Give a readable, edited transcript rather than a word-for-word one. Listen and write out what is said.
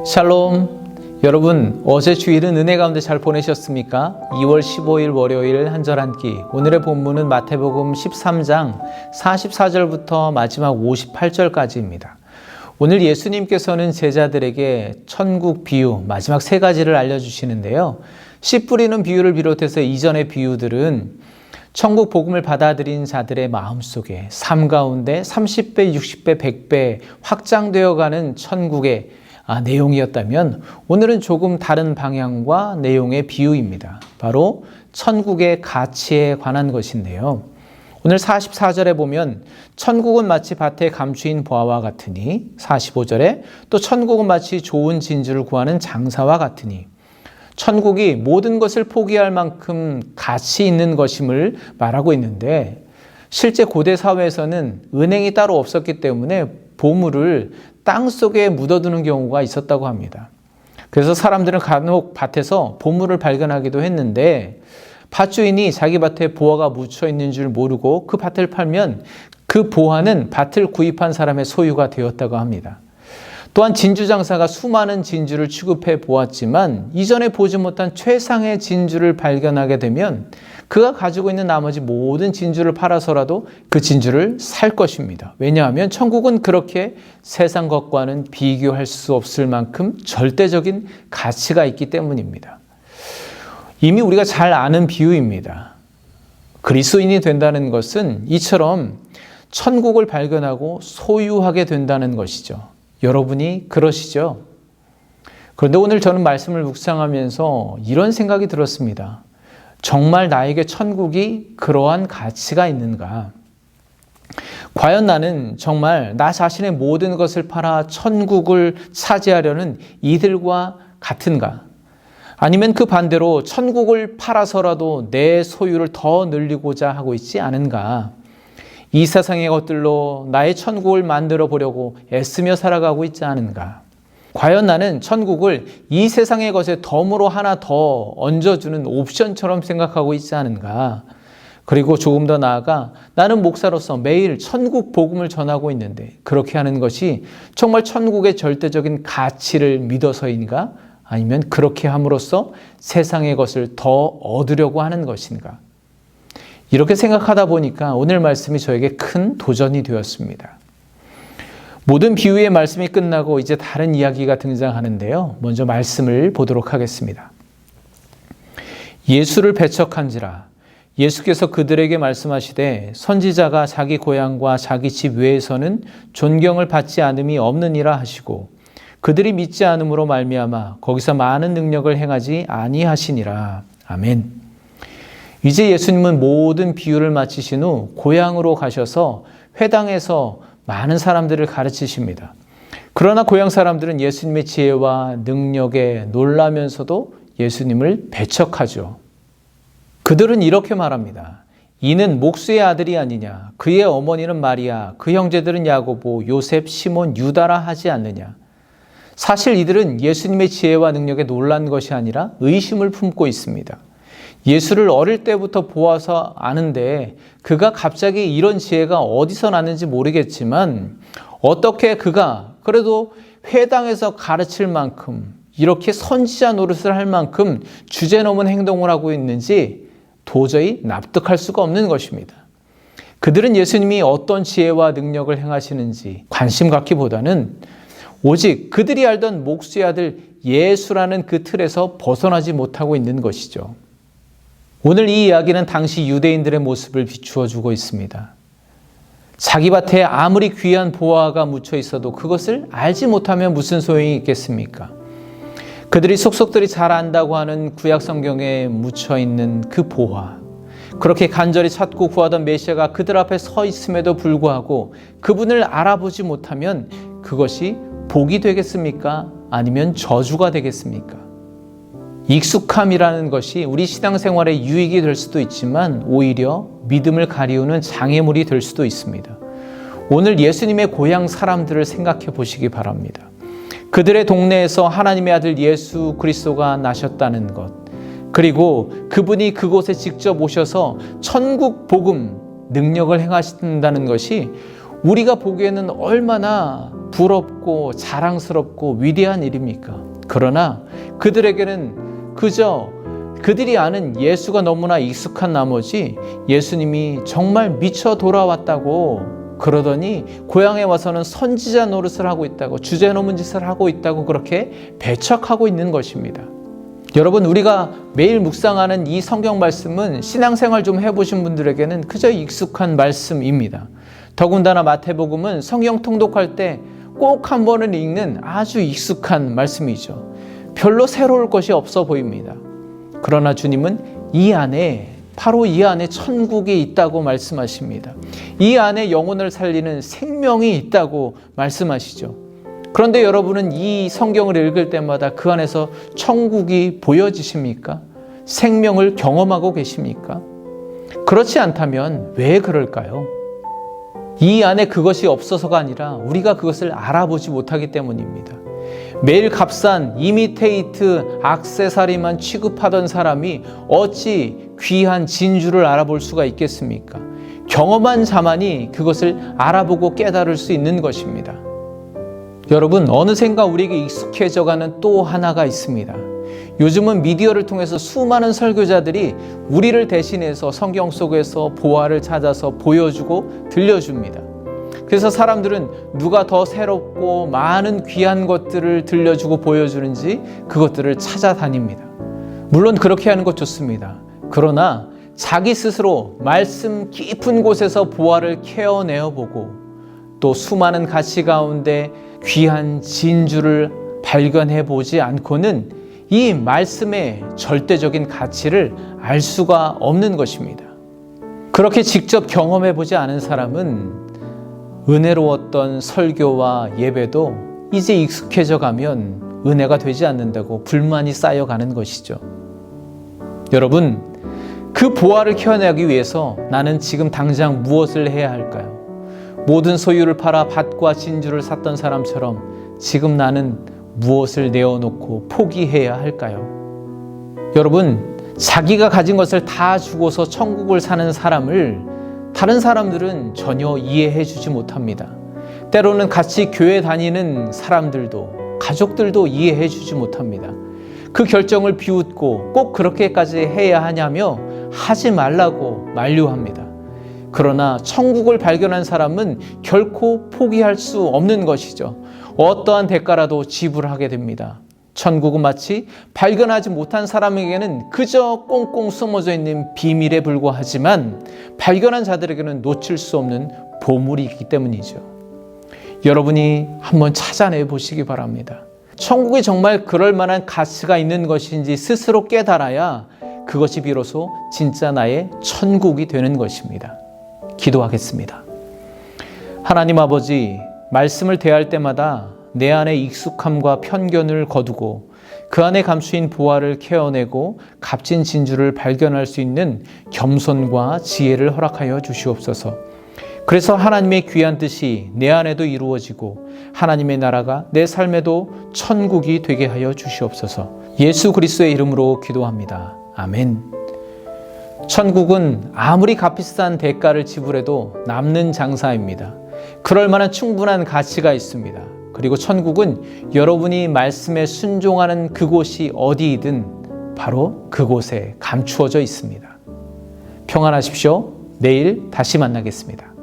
샬롬. 여러분, 어제 주일은 은혜 가운데 잘 보내셨습니까? 2월 15일 월요일 한 절 한 끼. 오늘의 본문은 마태복음 13장 44절부터 마지막 58절까지입니다. 오늘 예수님께서는 제자들에게 천국 비유 마지막 세 가지를 알려주시는데요. 씨 뿌리는 비유를 비롯해서 이전의 비유들은 천국 복음을 받아들인 자들의 마음속에 삶 가운데 30배, 60배, 100배 확장되어 가는 천국의 내용이었다면 오늘은 조금 다른 방향과 내용의 비유입니다. 바로 천국의 가치에 관한 것인데요. 오늘 44절에 보면 천국은 마치 밭에 감추인 보화와 같으니, 45절에 또 천국은 마치 좋은 진주를 구하는 장사와 같으니, 천국이 모든 것을 포기할 만큼 가치 있는 것임을 말하고 있는데, 실제 고대 사회에서는 은행이 따로 없었기 때문에 보물을 땅속에 묻어두는 경우가 있었다고 합니다. 그래서 사람들은 간혹 밭에서 보물을 발견하기도 했는데, 밭주인이 자기 밭에 보화가 묻혀 있는 줄 모르고 그 밭을 팔면 그 보화는 밭을 구입한 사람의 소유가 되었다고 합니다. 또한 진주장사가 수많은 진주를 취급해 보았지만 이전에 보지 못한 최상의 진주를 발견하게 되면 그가 가지고 있는 나머지 모든 진주를 팔아서라도 그 진주를 살 것입니다. 왜냐하면 천국은 그렇게 세상 것과는 비교할 수 없을 만큼 절대적인 가치가 있기 때문입니다. 이미 우리가 잘 아는 비유입니다. 그리스도인이 된다는 것은 이처럼 천국을 발견하고 소유하게 된다는 것이죠. 여러분이 그러시죠? 그런데 오늘 저는 말씀을 묵상하면서 이런 생각이 들었습니다. 정말 나에게 천국이 그러한 가치가 있는가? 과연 나는 정말 나 자신의 모든 것을 팔아 천국을 차지하려는 이들과 같은가? 아니면 그 반대로 천국을 팔아서라도 내 소유를 더 늘리고자 하고 있지 않은가? 이 세상의 것들로 나의 천국을 만들어 보려고 애쓰며 살아가고 있지 않은가? 과연 나는 천국을 이 세상의 것에 덤으로 하나 더 얹어주는 옵션처럼 생각하고 있지 않은가? 그리고 조금 더 나아가 나는 목사로서 매일 천국 복음을 전하고 있는데 그렇게 하는 것이 정말 천국의 절대적인 가치를 믿어서인가? 아니면 그렇게 함으로써 세상의 것을 더 얻으려고 하는 것인가? 이렇게 생각하다 보니까 오늘 말씀이 저에게 큰 도전이 되었습니다. 모든 비유의 말씀이 끝나고 이제 다른 이야기가 등장하는데요. 먼저 말씀을 보도록 하겠습니다. 예수를 배척한지라 예수께서 그들에게 말씀하시되 선지자가 자기 고향과 자기 집 외에서는 존경을 받지 않음이 없느니라 하시고 그들이 믿지 않음으로 말미암아 거기서 많은 능력을 행하지 아니하시니라. 아멘. 이제 예수님은 모든 비유를 마치신 후 고향으로 가셔서 회당에서 많은 사람들을 가르치십니다. 그러나 고향 사람들은 예수님의 지혜와 능력에 놀라면서도 예수님을 배척하죠. 그들은 이렇게 말합니다. 이는 목수의 아들이 아니냐? 그의 어머니는 마리아, 그 형제들은 야고보, 요셉, 시몬, 유다라 하지 않느냐? 사실 이들은 예수님의 지혜와 능력에 놀란 것이 아니라 의심을 품고 있습니다. 예수를 어릴 때부터 보아서 아는데 그가 갑자기 이런 지혜가 어디서 났는지 모르겠지만 어떻게 그가 그래도 회당에서 가르칠 만큼 이렇게 선지자 노릇을 할 만큼 주제넘은 행동을 하고 있는지 도저히 납득할 수가 없는 것입니다. 그들은 예수님이 어떤 지혜와 능력을 행하시는지 관심 갖기보다는 오직 그들이 알던 목수의 아들 예수라는 그 틀에서 벗어나지 못하고 있는 것이죠. 오늘 이 이야기는 당시 유대인들의 모습을 비추어 주고 있습니다. 자기 밭에 아무리 귀한 보화가 묻혀 있어도 그것을 알지 못하면 무슨 소용이 있겠습니까? 그들이 속속들이 잘 안다고 하는 구약 성경에 묻혀 있는 그 보화, 그렇게 간절히 찾고 구하던 메시아가 그들 앞에 서 있음에도 불구하고 그분을 알아보지 못하면 그것이 복이 되겠습니까? 아니면 저주가 되겠습니까? 익숙함이라는 것이 우리 신앙생활에 유익이 될 수도 있지만 오히려 믿음을 가리우는 장애물이 될 수도 있습니다. 오늘 예수님의 고향 사람들을 생각해 보시기 바랍니다. 그들의 동네에서 하나님의 아들 예수 그리스도가 나셨다는 것, 그리고 그분이 그곳에 직접 오셔서 천국 복음 능력을 행하신다는 것이 우리가 보기에는 얼마나 부럽고 자랑스럽고 위대한 일입니까? 그러나 그들에게는 그저 그들이 아는 예수가 너무나 익숙한 나머지 예수님이 정말 미쳐 돌아왔다고 그러더니 고향에 와서는 선지자 노릇을 하고 있다고, 주제넘은 짓을 하고 있다고 그렇게 배척하고 있는 것입니다. 여러분, 우리가 매일 묵상하는 이 성경 말씀은 신앙생활 좀 해보신 분들에게는 그저 익숙한 말씀입니다. 더군다나 마태복음은 성경 통독할 때 꼭 한 번은 읽는 아주 익숙한 말씀이죠. 별로 새로울 것이 없어 보입니다. 그러나 주님은 바로 이 안에 천국이 있다고 말씀하십니다. 이 안에 영혼을 살리는 생명이 있다고 말씀하시죠. 그런데 여러분은 이 성경을 읽을 때마다 그 안에서 천국이 보여지십니까? 생명을 경험하고 계십니까? 그렇지 않다면 왜 그럴까요? 이 안에 그것이 없어서가 아니라 우리가 그것을 알아보지 못하기 때문입니다. 매일 값싼 이미테이트 액세서리만 취급하던 사람이 어찌 귀한 진주를 알아볼 수가 있겠습니까? 경험한 자만이 그것을 알아보고 깨달을 수 있는 것입니다. 여러분, 어느샌가 우리에게 익숙해져가는 또 하나가 있습니다. 요즘은 미디어를 통해서 수많은 설교자들이 우리를 대신해서 성경 속에서 보화를 찾아서 보여주고 들려줍니다. 그래서 사람들은 누가 더 새롭고 많은 귀한 것들을 들려주고 보여주는지 그것들을 찾아다닙니다. 물론 그렇게 하는 것 좋습니다. 그러나 자기 스스로 말씀 깊은 곳에서 보화를 캐어내어 보고 또 수많은 가치 가운데 귀한 진주를 발견해 보지 않고는 이 말씀의 절대적인 가치를 알 수가 없는 것입니다. 그렇게 직접 경험해 보지 않은 사람은 은혜로웠던 설교와 예배도 이제 익숙해져 가면 은혜가 되지 않는다고 불만이 쌓여가는 것이죠. 여러분, 그 보화를 캐어내기 위해서 나는 지금 당장 무엇을 해야 할까요? 모든 소유를 팔아 밭과 진주를 샀던 사람처럼 지금 나는 무엇을 내어놓고 포기해야 할까요? 여러분, 자기가 가진 것을 다 주고서 천국을 사는 사람을 다른 사람들은 전혀 이해해 주지 못합니다. 때로는 같이 교회 다니는 사람들도, 가족들도 이해해 주지 못합니다. 그 결정을 비웃고 꼭 그렇게까지 해야 하냐며 하지 말라고 만류합니다. 그러나 천국을 발견한 사람은 결코 포기할 수 없는 것이죠. 어떠한 대가라도 지불하게 됩니다. 천국은 마치 발견하지 못한 사람에게는 그저 꽁꽁 숨어져 있는 비밀에 불과하지만 발견한 자들에게는 놓칠 수 없는 보물이기 때문이죠. 여러분이 한번 찾아내 보시기 바랍니다. 천국이 정말 그럴 만한 가치가 있는 것인지 스스로 깨달아야 그것이 비로소 진짜 나의 천국이 되는 것입니다. 기도하겠습니다. 하나님 아버지, 말씀을 대할 때마다 내 안에 익숙함과 편견을 거두고 그 안에 감추인 보화를 캐어내고 값진 진주를 발견할 수 있는 겸손과 지혜를 허락하여 주시옵소서. 그래서 하나님의 귀한 뜻이 내 안에도 이루어지고 하나님의 나라가 내 삶에도 천국이 되게 하여 주시옵소서. 예수 그리스도의 이름으로 기도합니다. 아멘. 천국은 아무리 값비싼 대가를 지불해도 남는 장사입니다. 그럴 만한 충분한 가치가 있습니다. 그리고 천국은 여러분이 말씀에 순종하는 그곳이 어디이든 바로 그곳에 감추어져 있습니다. 평안하십시오. 내일 다시 만나겠습니다.